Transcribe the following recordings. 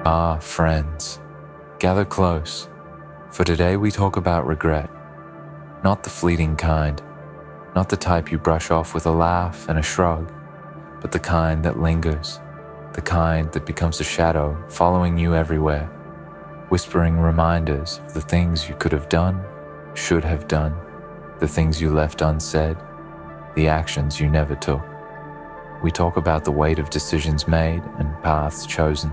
Ah, friends, gather close, for today we talk about regret. Not the fleeting kind, not the type you brush off with a laugh and a shrug, but the kind that lingers, the kind that becomes a shadow following you everywhere, whispering reminders of the things you could have done, should have done, the things you left unsaid, the actions you never took. We talk about the weight of decisions made and paths chosen.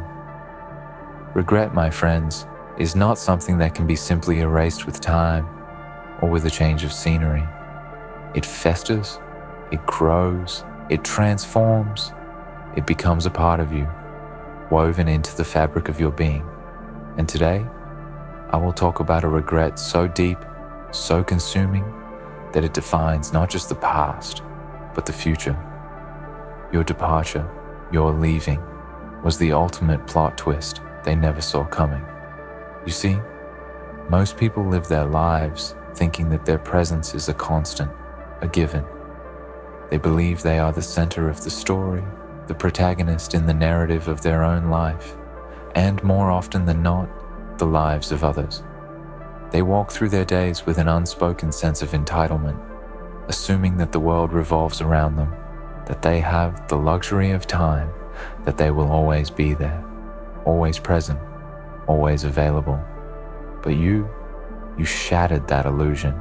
Regret, my friends, is not something that can be simply erased with time or with a change of scenery. It festers, it grows, it transforms, it becomes a part of you, woven into the fabric of your being. And today, I will talk about a regret so deep, so consuming, that it defines not just the past, but the future. Your departure, your leaving, was the ultimate plot twist they never saw coming. You see, most people live their lives thinking that their presence is a constant, a given. They believe they are the center of the story, the protagonist in the narrative of their own life, and more often than not, the lives of others. They walk through their days with an unspoken sense of entitlement, assuming that the world revolves around them, that they have the luxury of time, that they will always be there, always present, always available. But you shattered that illusion.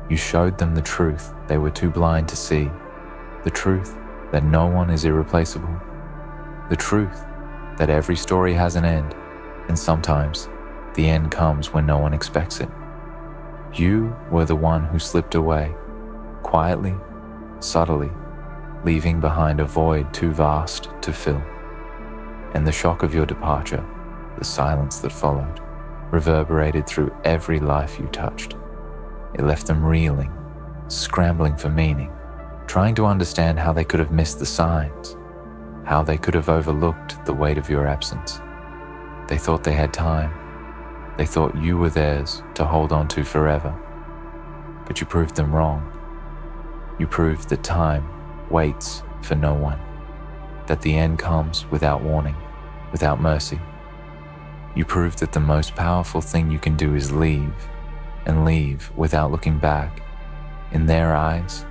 You showed them the truth they were too blind to see, the truth that no one is irreplaceable, the truth that every story has an end, and sometimes the end comes when no one expects it. You were the one who slipped away, quietly, subtly, leaving behind a void too vast to fill. And the shock of your departure, the silence that followed, reverberated through every life you touched. It left them reeling, scrambling for meaning, trying to understand how they could have missed the signs, how they could have overlooked the weight of your absence. They thought they had time. They thought you were theirs to hold on to forever. But you proved them wrong. You proved that time waits for no one, that the end comes without warning, without mercy. You proved that the most powerful thing you can do is leave, and leave without looking back. In their eyes,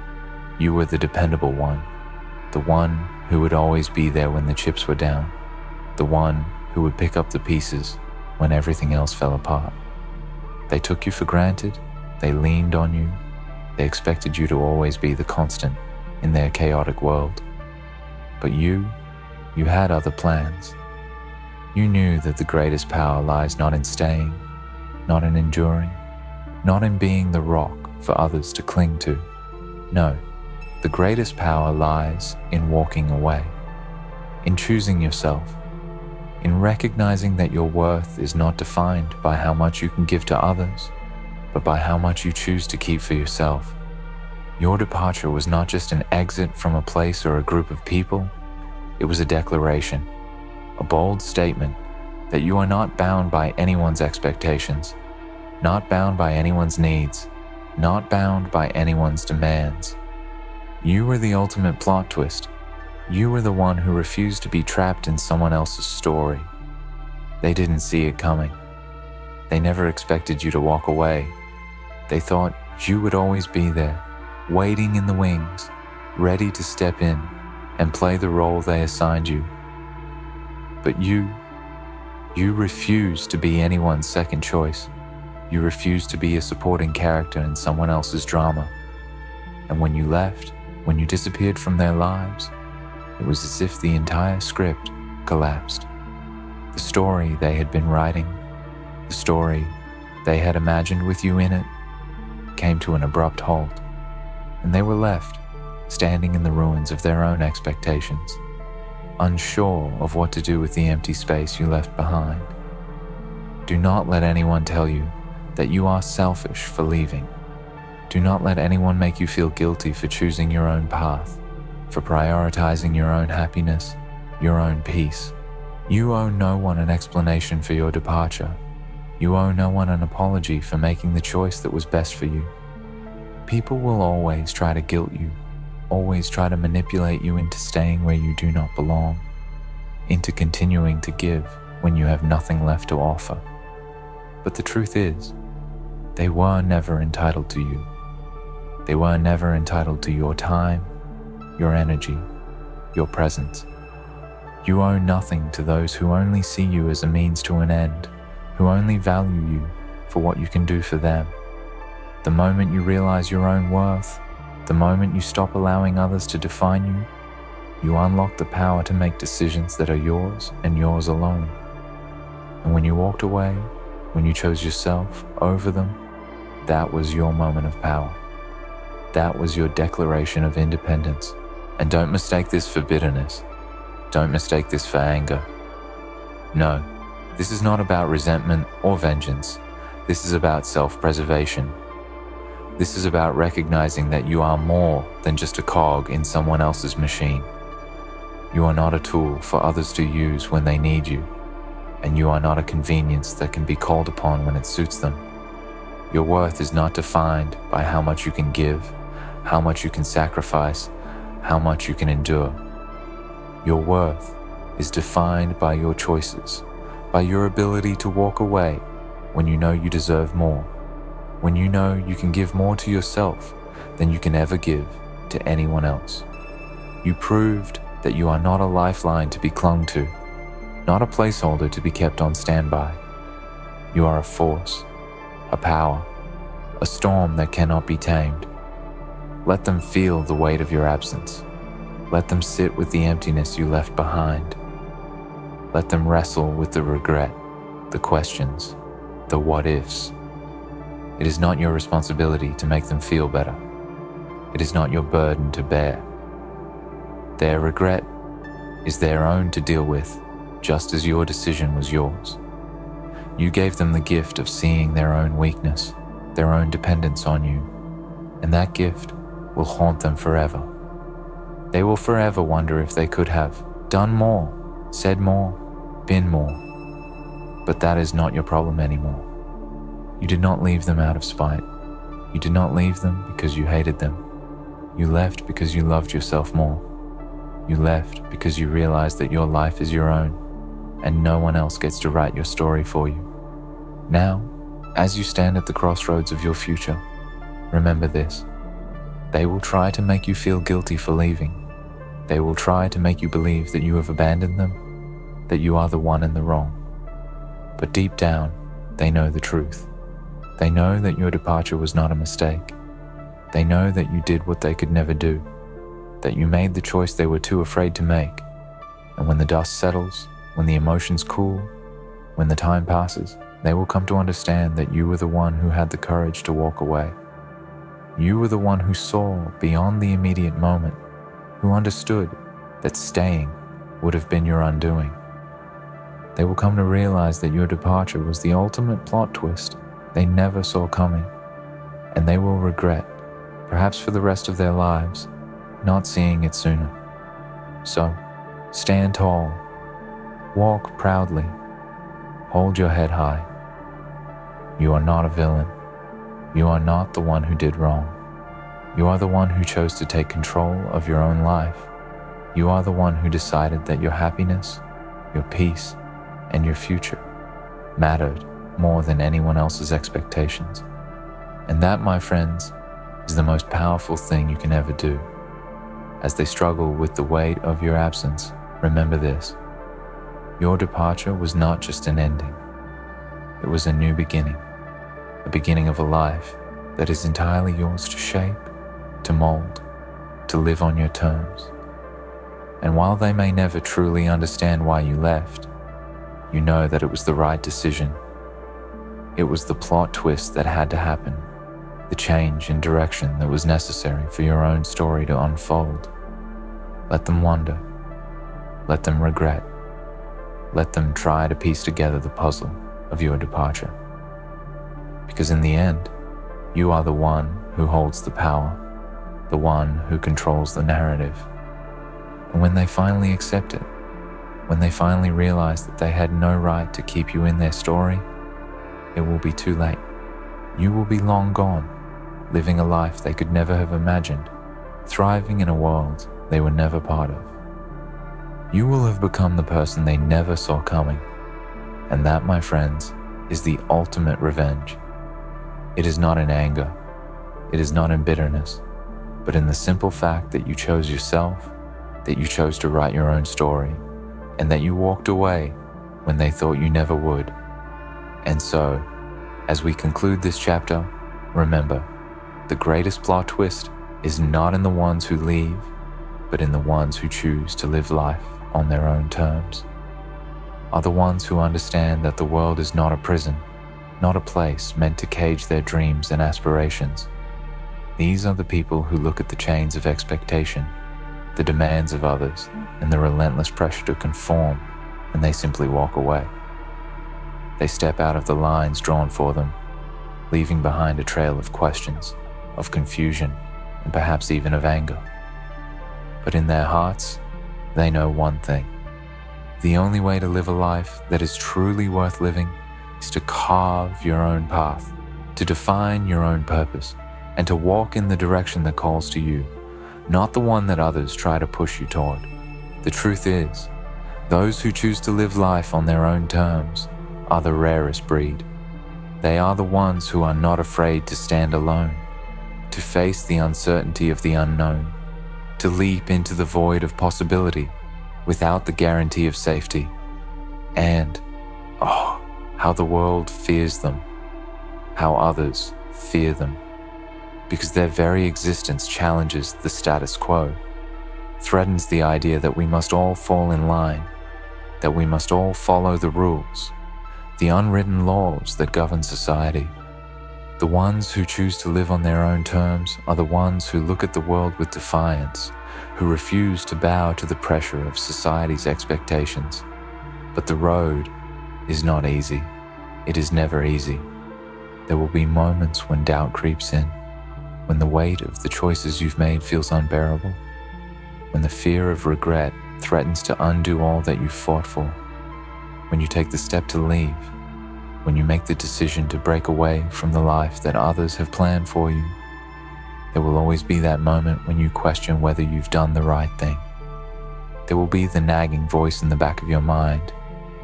you were the dependable one, the one who would always be there when the chips were down, the one who would pick up the pieces when everything else fell apart. They took you for granted, they leaned on you, they expected you to always be the constant in their chaotic world. But you had other plans. You knew that the greatest power lies not in staying, not in enduring, not in being the rock for others to cling to. No, the greatest power lies in walking away, in choosing yourself, in recognizing that your worth is not defined by how much you can give to others, but by how much you choose to keep for yourself. Your departure was not just an exit from a place or a group of people. It was a declaration, a bold statement that you are not bound by anyone's expectations, not bound by anyone's needs, not bound by anyone's demands. You were the ultimate plot twist. You were the one who refused to be trapped in someone else's story. They didn't see it coming. They never expected you to walk away. They thought you would always be there, waiting in the wings, ready to step in and play the role they assigned you. But you refused to be anyone's second choice. You refused to be a supporting character in someone else's drama. And when you left, when you disappeared from their lives, it was as if the entire script collapsed. The story they had been writing, the story they had imagined with you in it, came to an abrupt halt, and they were left standing in the ruins of their own expectations, unsure of what to do with the empty space you left behind. Do not let anyone tell you that you are selfish for leaving. Do not let anyone make you feel guilty for choosing your own path, for prioritizing your own happiness, your own peace. You owe no one an explanation for your departure. You owe no one an apology for making the choice that was best for you. People will always try to guilt you, always try to manipulate you into staying where you do not belong, into continuing to give when you have nothing left to offer. But the truth is, they were never entitled to you. They were never entitled to your time, your energy, your presence. You owe nothing to those who only see you as a means to an end, who only value you for what you can do for them. The moment you realize your own worth, the moment you stop allowing others to define you, you unlock the power to make decisions that are yours and yours alone. And when you walked away, when you chose yourself over them, that was your moment of power. That was your declaration of independence. And don't mistake this for bitterness. Don't mistake this for anger. No, this is not about resentment or vengeance. This is about self-preservation. This is about recognizing that you are more than just a cog in someone else's machine. You are not a tool for others to use when they need you, and you are not a convenience that can be called upon when it suits them. Your worth is not defined by how much you can give, how much you can sacrifice, how much you can endure. Your worth is defined by your choices, by your ability to walk away when you know you deserve more, when you know you can give more to yourself than you can ever give to anyone else. You proved that you are not a lifeline to be clung to, not a placeholder to be kept on standby. You are a force, a power, a storm that cannot be tamed. Let them feel the weight of your absence. Let them sit with the emptiness you left behind. Let them wrestle with the regret, the questions, the what-ifs. It is not your responsibility to make them feel better. It is not your burden to bear. Their regret is their own to deal with, just as your decision was yours. You gave them the gift of seeing their own weakness, their own dependence on you, and that gift will haunt them forever. They will forever wonder if they could have done more, said more, been more. But that is not your problem anymore. You did not leave them out of spite. You did not leave them because you hated them. You left because you loved yourself more. You left because you realized that your life is your own, and no one else gets to write your story for you. Now, as you stand at the crossroads of your future, remember this. They will try to make you feel guilty for leaving. They will try to make you believe that you have abandoned them, that you are the one in the wrong. But deep down, they know the truth. They know that your departure was not a mistake. They know that you did what they could never do, that you made the choice they were too afraid to make. And when the dust settles, when the emotions cool, when the time passes, they will come to understand that you were the one who had the courage to walk away. You were the one who saw beyond the immediate moment, who understood that staying would have been your undoing. They will come to realize that your departure was the ultimate plot twist they never saw coming, and they will regret, perhaps for the rest of their lives, not seeing it sooner. So, stand tall, walk proudly, hold your head high. You are not a villain. You are not the one who did wrong. You are the one who chose to take control of your own life. You are the one who decided that your happiness, your peace, and your future mattered more than anyone else's expectations. And that, my friends, is the most powerful thing you can ever do. As they struggle with the weight of your absence, remember this. Your departure was not just an ending. It was a new beginning, a beginning of a life that is entirely yours to shape, to mold, to live on your terms. And while they may never truly understand why you left, you know that it was the right decision. It was the plot twist that had to happen, the change in direction that was necessary for your own story to unfold. Let them wonder. Let them regret. Let them try to piece together the puzzle of your departure. Because in the end, you are the one who holds the power, the one who controls the narrative. And when they finally accept it, when they finally realize that they had no right to keep you in their story, it will be too late. You will be long gone, living a life they could never have imagined, thriving in a world they were never part of. You will have become the person they never saw coming, And that, my friends, is the ultimate revenge. It is not in anger, it is not in bitterness, but in the simple fact that you chose yourself, that you chose to write your own story, and that you walked away when they thought you never would. And so, as we conclude this chapter, remember, the greatest plot twist is not in the ones who leave, but in the ones who choose to live life on their own terms. Are the ones who understand that the world is not a prison, not a place meant to cage their dreams and aspirations. These are the people who look at the chains of expectation, the demands of others, and the relentless pressure to conform, and they simply walk away. They step out of the lines drawn for them, leaving behind a trail of questions, of confusion, and perhaps even of anger. But in their hearts, they know one thing. The only way to live a life that is truly worth living is to carve your own path, to define your own purpose, and to walk in the direction that calls to you, not the one that others try to push you toward. The truth is, those who choose to live life on their own terms are the rarest breed. They are the ones who are not afraid to stand alone, to face the uncertainty of the unknown, to leap into the void of possibility without the guarantee of safety. And, oh, how the world fears them, how others fear them, because their very existence challenges the status quo, threatens the idea that we must all fall in line, that we must all follow the rules, the unwritten laws that govern society. The ones who choose to live on their own terms are the ones who look at the world with defiance, who refuse to bow to the pressure of society's expectations. But the road is not easy. It is never easy. There will be moments when doubt creeps in, when the weight of the choices you've made feels unbearable, when the fear of regret threatens to undo all that you've fought for, when you take the step to leave, when you make the decision to break away from the life that others have planned for you. There will always be that moment when you question whether you've done the right thing. There will be the nagging voice in the back of your mind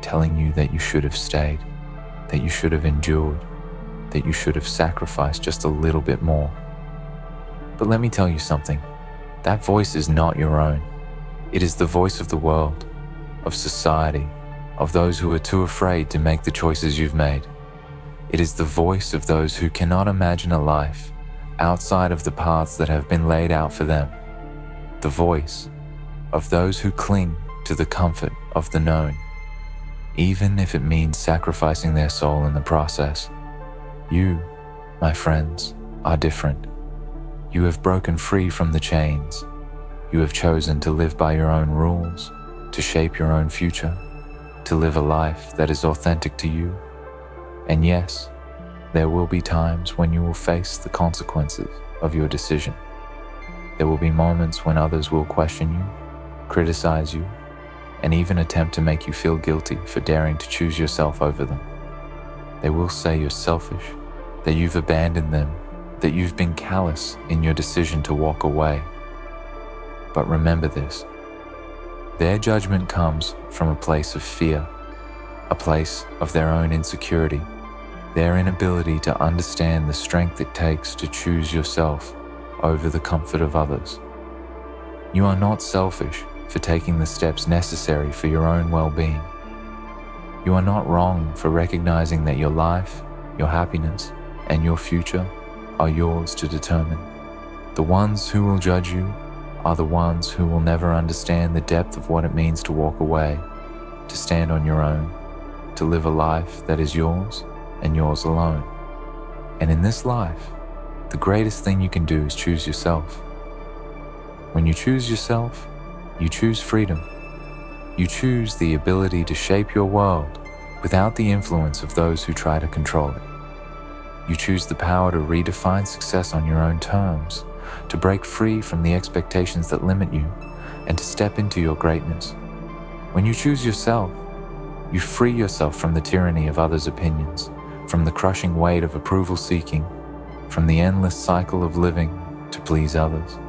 telling you that you should have stayed, that you should have endured, that you should have sacrificed just a little bit more. But let me tell you something, that voice is not your own. It is the voice of the world, of society, of those who are too afraid to make the choices you've made. It is the voice of those who cannot imagine a life outside of the paths that have been laid out for them. The voice of those who cling to the comfort of the known, even if it means sacrificing their soul in the process. You, my friends, are different. You have broken free from the chains. You have chosen to live by your own rules, to shape your own future, to live a life that is authentic to you. And yes, there will be times when you will face the consequences of your decision. There will be moments when others will question you, criticize you, and even attempt to make you feel guilty for daring to choose yourself over them. They will say you're selfish, that you've abandoned them, that you've been callous in your decision to walk away. But remember this, their judgment comes from a place of fear, a place of their own insecurity, their inability to understand the strength it takes to choose yourself over the comfort of others. You are not selfish for taking the steps necessary for your own well-being. You are not wrong for recognizing that your life, your happiness, and your future are yours to determine. The ones who will judge you are the ones who will never understand the depth of what it means to walk away, to stand on your own, to live a life that is yours and yours alone. And in this life, the greatest thing you can do is choose yourself. When you choose yourself, you choose freedom. You choose the ability to shape your world without the influence of those who try to control it. You choose the power to redefine success on your own terms, to break free from the expectations that limit you, and to step into your greatness. When you choose yourself, you free yourself from the tyranny of others' opinions, from the crushing weight of approval seeking, from the endless cycle of living to please others.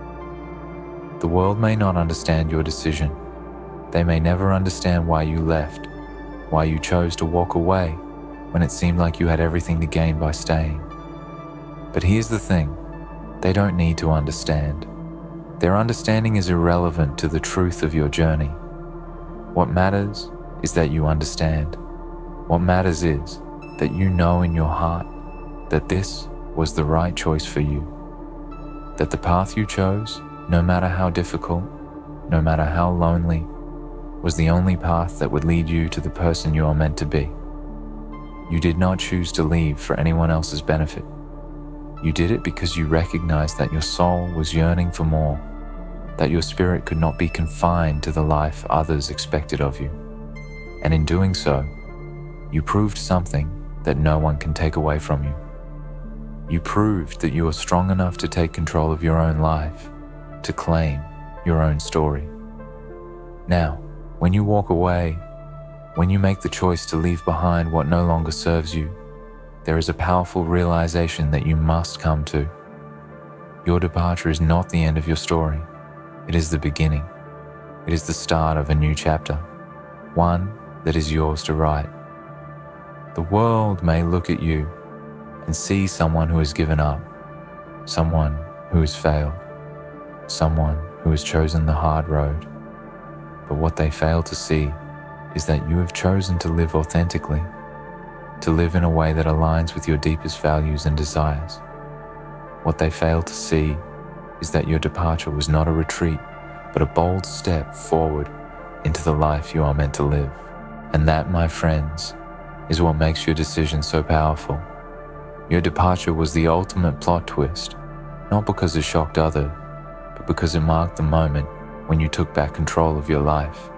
The world may not understand your decision. They may never understand why you left. why you chose to walk away when it seemed like you had everything to gain by staying. But here's the thing, they don't need to understand. Their understanding is irrelevant to the truth of your journey. What matters is that you understand. What matters is that you know in your heart that this was the right choice for you. That the path you chose, no matter how difficult, no matter how lonely, was the only path that would lead you to the person you are meant to be. You did not choose to leave for anyone else's benefit. You did it because you recognized that your soul was yearning for more, that your spirit could not be confined to the life others expected of you. And in doing so, you proved something that no one can take away from you. You proved that you are strong enough to take control of your own life, to claim your own story. Now, when you walk away, when you make the choice to leave behind what no longer serves you, there is a powerful realization that you must come to. Your departure is not the end of your story. It is the beginning. It is the start of a new chapter, one that is yours to write. The world may look at you and see someone who has given up, someone who has failed, someone who has chosen the hard road. But what they fail to see is that you have chosen to live authentically, to live in a way that aligns with your deepest values and desires. What they fail to see is that your departure was not a retreat, but a bold step forward into the life you are meant to live. And that, my friends, is what makes your decision so powerful. Your departure was the ultimate plot twist, not because it shocked others, but because it marked the moment when you took back control of your life.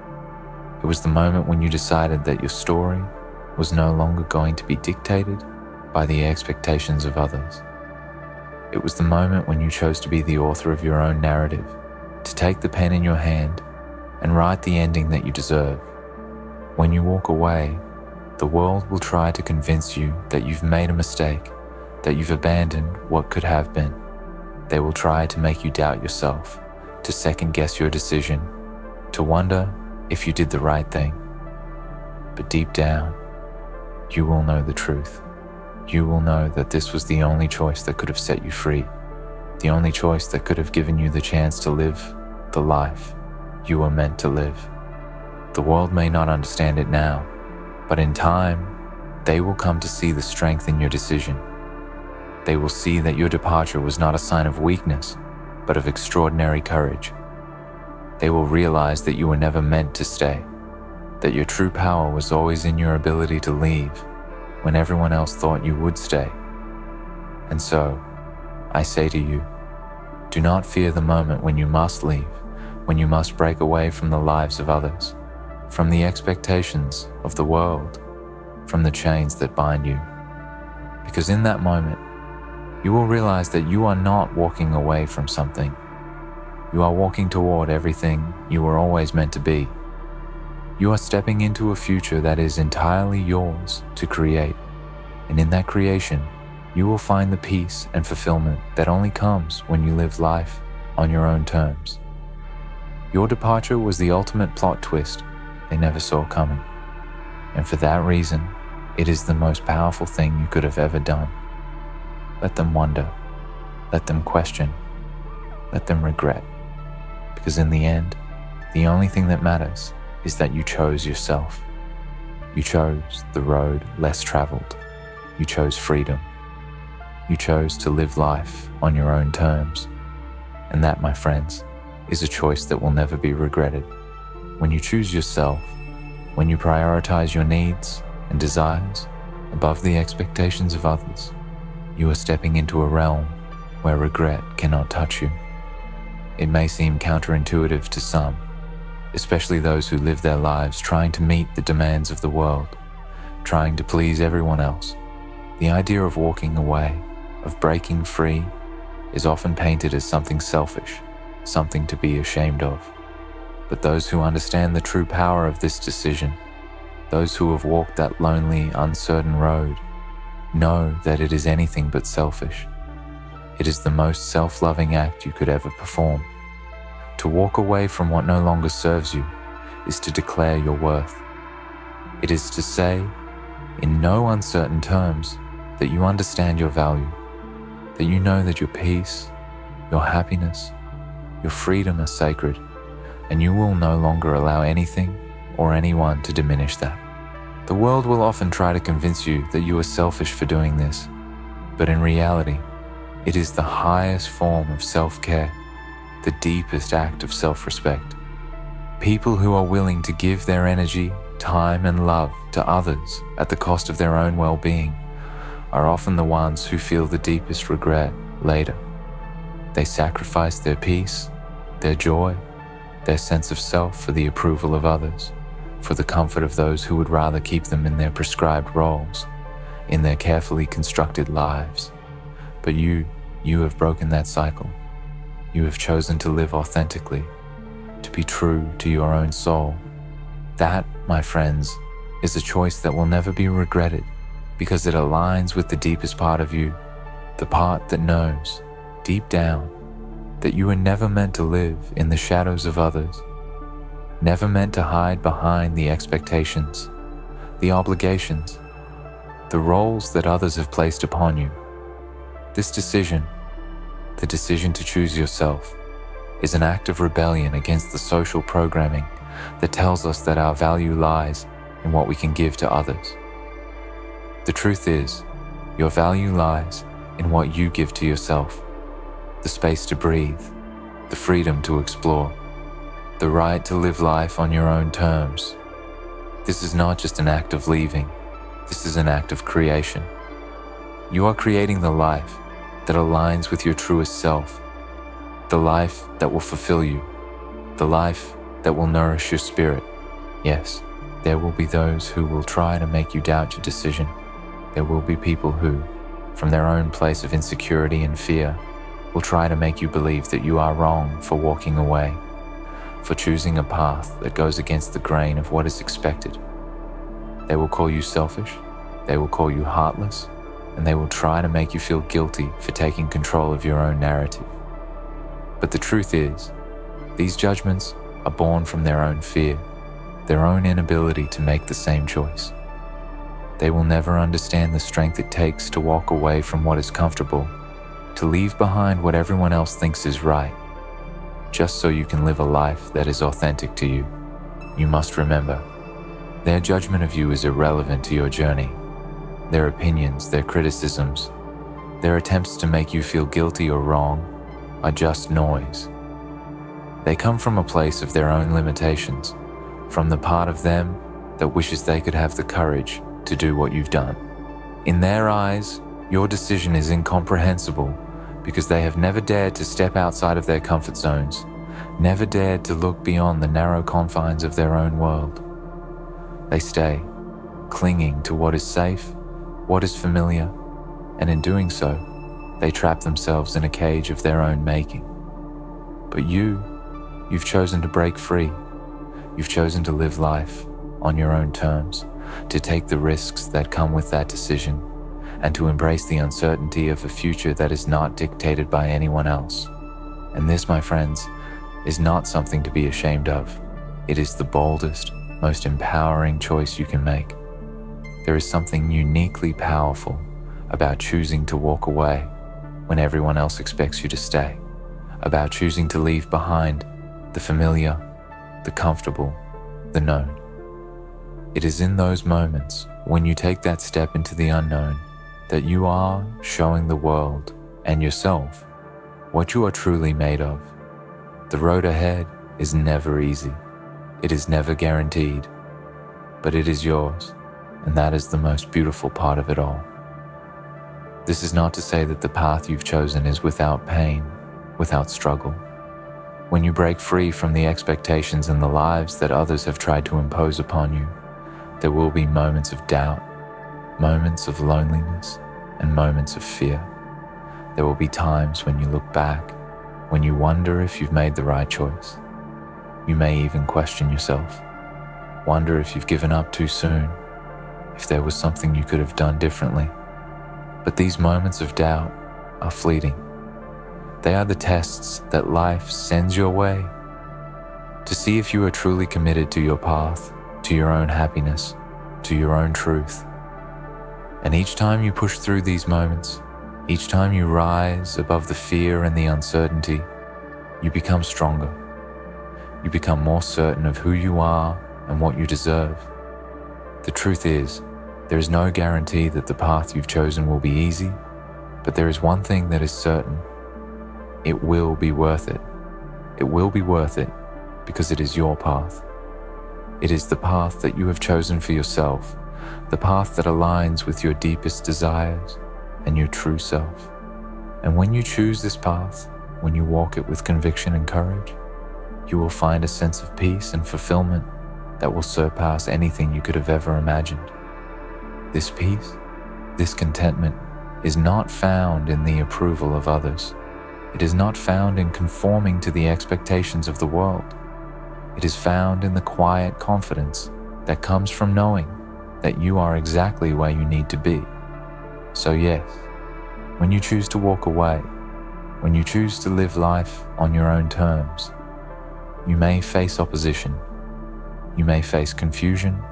It was the moment when you decided that your story was no longer going to be dictated by the expectations of others. It was the moment when you chose to be the author of your own narrative, to take the pen in your hand and write the ending that you deserve. When you walk away, the world will try to convince you that you've made a mistake, that you've abandoned what could have been. They will try to make you doubt yourself, to second-guess your decision, to wonder if you did the right thing. But deep down, you will know the truth. You will know that this was the only choice that could have set you free, the only choice that could have given you the chance to live the life you were meant to live. The world may not understand it now, but in time, they will come to see the strength in your decision. They will see that your departure was not a sign of weakness, but of extraordinary courage. They will realize that you were never meant to stay, that your true power was always in your ability to leave when everyone else thought you would stay. And so, I say to you, do not fear the moment when you must leave, when you must break away from the lives of others, from the expectations of the world, from the chains that bind you. Because in that moment, you will realize that you are not walking away from something. You are walking toward everything you were always meant to be. You are stepping into a future that is entirely yours to create. And in that creation, you will find the peace and fulfillment that only comes when you live life on your own terms. Your departure was the ultimate plot twist they never saw coming. And for that reason, it is the most powerful thing you could have ever done. Let them wonder, let them question, let them regret. Because in the end, the only thing that matters is that you chose yourself. You chose the road less traveled. You chose freedom. You chose to live life on your own terms. And that, my friends, is a choice that will never be regretted. When you choose yourself, when you prioritize your needs and desires above the expectations of others, you are stepping into a realm where regret cannot touch you. It may seem counterintuitive to some, especially those who live their lives trying to meet the demands of the world, trying to please everyone else. The idea of walking away, of breaking free, is often painted as something selfish, something to be ashamed of. But those who understand the true power of this decision, those who have walked that lonely, uncertain road, know that it is anything but selfish. It is the most self-loving act you could ever perform. To walk away from what no longer serves you is to declare your worth. It is to say, in no uncertain terms, that you understand your value, that you know that your peace, your happiness, your freedom are sacred, and you will no longer allow anything or anyone to diminish that. The world will often try to convince you that you are selfish for doing this, but in reality, it is the highest form of self-care, the deepest act of self-respect. People who are willing to give their energy, time, and love to others at the cost of their own well-being are often the ones who feel the deepest regret later. They sacrifice their peace, their joy, their sense of self for the approval of others, for the comfort of those who would rather keep them in their prescribed roles, in their carefully constructed lives. But you have broken that cycle. You have chosen to live authentically, to be true to your own soul. That, my friends, is a choice that will never be regretted because it aligns with the deepest part of you, the part that knows, deep down, that you were never meant to live in the shadows of others, never meant to hide behind the expectations, the obligations, the roles that others have placed upon you. This decision, the decision to choose yourself, is an act of rebellion against the social programming that tells us that our value lies in what we can give to others. The truth is, your value lies in what you give to yourself, the space to breathe, the freedom to explore, the right to live life on your own terms. This is not just an act of leaving, this is an act of creation. You are creating the life that aligns with your truest self, the life that will fulfill you, the life that will nourish your spirit. Yes, there will be those who will try to make you doubt your decision. There will be people who, from their own place of insecurity and fear, will try to make you believe that you are wrong for walking away, for choosing a path that goes against the grain of what is expected. They will call you selfish, they will call you heartless, and they will try to make you feel guilty for taking control of your own narrative. But the truth is, these judgments are born from their own fear, their own inability to make the same choice. They will never understand the strength it takes to walk away from what is comfortable, to leave behind what everyone else thinks is right, just so you can live a life that is authentic to you. You must remember, their judgment of you is irrelevant to your journey. Their opinions, their criticisms, their attempts to make you feel guilty or wrong are just noise. They come from a place of their own limitations, from the part of them that wishes they could have the courage to do what you've done. In their eyes, your decision is incomprehensible because they have never dared to step outside of their comfort zones, never dared to look beyond the narrow confines of their own world. They stay, clinging to what is safe, what is familiar, and in doing so, they trap themselves in a cage of their own making. But you've chosen to break free. You've chosen to live life on your own terms, to take the risks that come with that decision, and to embrace the uncertainty of a future that is not dictated by anyone else. And this, my friends, is not something to be ashamed of. It is the boldest, most empowering choice you can make. There is something uniquely powerful about choosing to walk away when everyone else expects you to stay, about choosing to leave behind the familiar, the comfortable, the known. It is in those moments when you take that step into the unknown that you are showing the world and yourself what you are truly made of. The road ahead is never easy. It is never guaranteed, but it is yours, and that is the most beautiful part of it all. This is not to say that the path you've chosen is without pain, without struggle. When you break free from the expectations and the lives that others have tried to impose upon you, there will be moments of doubt, moments of loneliness, and moments of fear. There will be times when you look back, when you wonder if you've made the right choice. You may even question yourself, wonder if you've given up too soon, if there was something you could have done differently. But these moments of doubt are fleeting. They are the tests that life sends your way to see if you are truly committed to your path, to your own happiness, to your own truth. And each time you push through these moments, each time you rise above the fear and the uncertainty, you become stronger. You become more certain of who you are and what you deserve. The truth is, there is no guarantee that the path you've chosen will be easy, but there is one thing that is certain. It will be worth it. It will be worth it because it is your path. It is the path that you have chosen for yourself, the path that aligns with your deepest desires and your true self. And when you choose this path, when you walk it with conviction and courage, you will find a sense of peace and fulfillment that will surpass anything you could have ever imagined. This peace, this contentment, is not found in the approval of others. It is not found in conforming to the expectations of the world. It is found in the quiet confidence that comes from knowing that you are exactly where you need to be. So yes, when you choose to walk away, when you choose to live life on your own terms, you may face opposition. You may face confusion,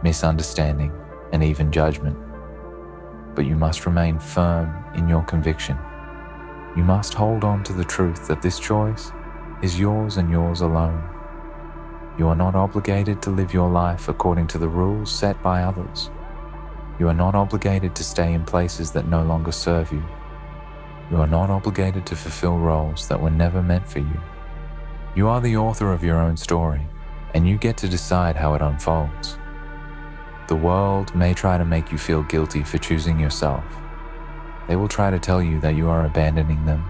misunderstanding, and even judgment. But you must remain firm in your conviction. You must hold on to the truth that this choice is yours and yours alone. You are not obligated to live your life according to the rules set by others. You are not obligated to stay in places that no longer serve you. You are not obligated to fulfill roles that were never meant for you. You are the author of your own story, and you get to decide how it unfolds. The world may try to make you feel guilty for choosing yourself. They will try to tell you that you are abandoning them,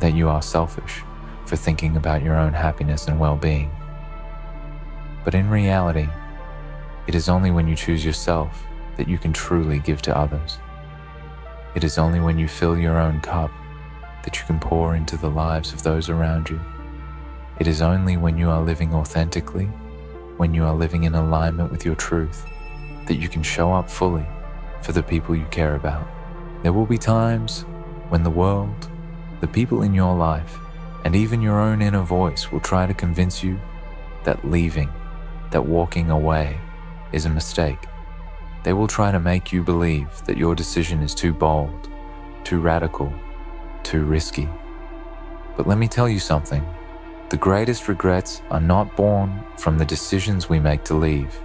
that you are selfish for thinking about your own happiness and well-being. But in reality, it is only when you choose yourself that you can truly give to others. It is only when you fill your own cup that you can pour into the lives of those around you. It is only when you are living authentically, when you are living in alignment with your truth, that you can show up fully for the people you care about. There will be times when the world, the people in your life, and even your own inner voice will try to convince you that leaving, that walking away is a mistake. They will try to make you believe that your decision is too bold, too radical, too risky. But let me tell you something. The greatest regrets are not born from the decisions we make to leave.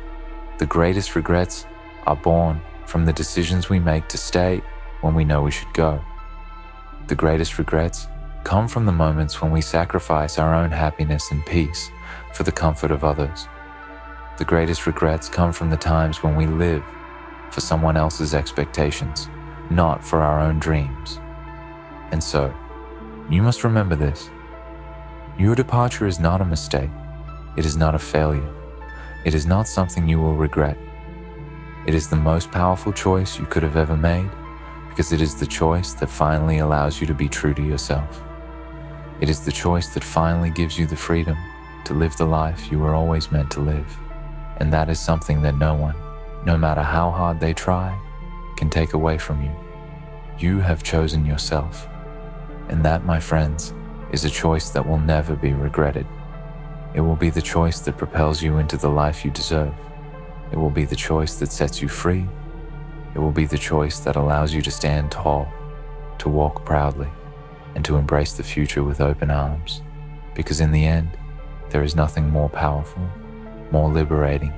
The greatest regrets are born from the decisions we make to stay when we know we should go. The greatest regrets come from the moments when we sacrifice our own happiness and peace for the comfort of others. The greatest regrets come from the times when we live for someone else's expectations, not for our own dreams. And so, you must remember this. Your departure is not a mistake. It is not a failure. It is not something you will regret. It is the most powerful choice you could have ever made, because it is the choice that finally allows you to be true to yourself. It is the choice that finally gives you the freedom to live the life you were always meant to live. And that is something that no one, no matter how hard they try, can take away from you. You have chosen yourself. And that, my friends, is a choice that will never be regretted. It will be the choice that propels you into the life you deserve. It will be the choice that sets you free. It will be the choice that allows you to stand tall, to walk proudly, and to embrace the future with open arms. Because in the end, there is nothing more powerful, more liberating,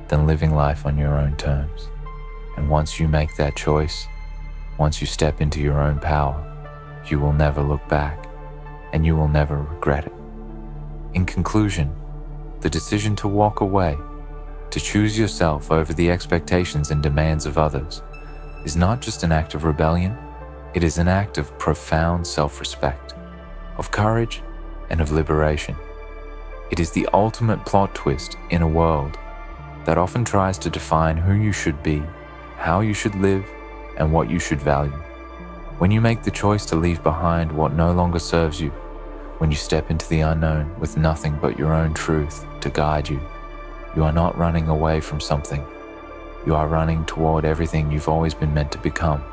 than living life on your own terms. And once you make that choice, once you step into your own power, you will never look back, and you will never regret it. In conclusion, the decision to walk away, to choose yourself over the expectations and demands of others, is not just an act of rebellion, it is an act of profound self-respect, of courage, and of liberation. It is the ultimate plot twist in a world that often tries to define who you should be, how you should live, and what you should value. When you make the choice to leave behind what no longer serves you, when you step into the unknown with nothing but your own truth to guide you, you are not running away from something. You are running toward everything you've always been meant to become.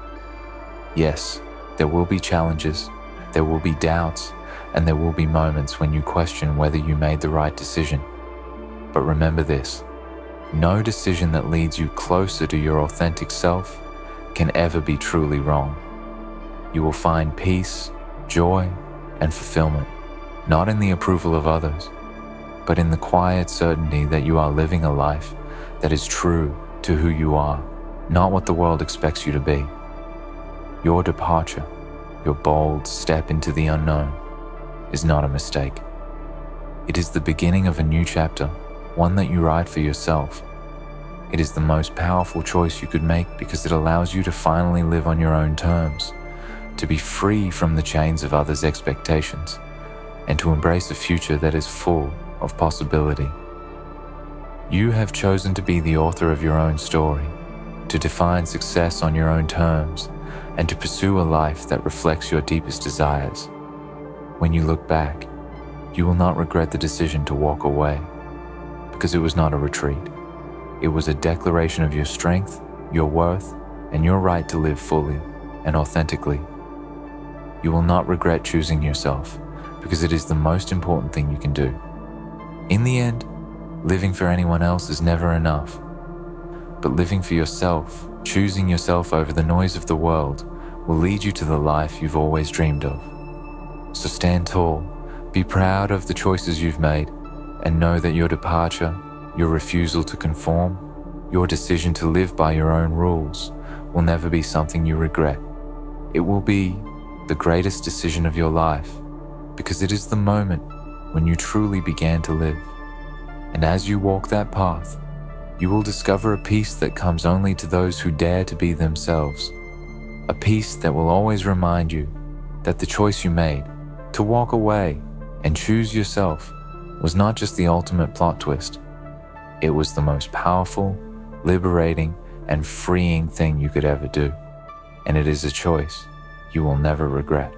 Yes, there will be challenges, there will be doubts, and there will be moments when you question whether you made the right decision. But remember this, No decision that leads you closer to your authentic self can ever be truly wrong. You will find peace, joy, and fulfillment, not in the approval of others, but in the quiet certainty that you are living a life that is true to who you are, not what the world expects you to be. Your departure, your bold step into the unknown, is not a mistake. It is the beginning of a new chapter, one that you write for yourself. It is the most powerful choice you could make because it allows you to finally live on your own terms, to be free from the chains of others' expectations, and to embrace a future that is full of possibility. You have chosen to be the author of your own story, to define success on your own terms, and to pursue a life that reflects your deepest desires. When you look back, you will not regret the decision to walk away, because it was not a retreat. It was a declaration of your strength, your worth, and your right to live fully and authentically. You will not regret choosing yourself, because it is the most important thing you can do. In the end, living for anyone else is never enough. But living for yourself, choosing yourself over the noise of the world, will lead you to the life you've always dreamed of. So stand tall, be proud of the choices you've made, and know that your departure, your refusal to conform, your decision to live by your own rules will never be something you regret. It will be the greatest decision of your life, because it is the moment when you truly began to live. And as you walk that path, you will discover a peace that comes only to those who dare to be themselves. A peace that will always remind you that the choice you made to walk away and choose yourself was not just the ultimate plot twist. It was the most powerful, liberating, and freeing thing you could ever do. And it is a choice you will never regret.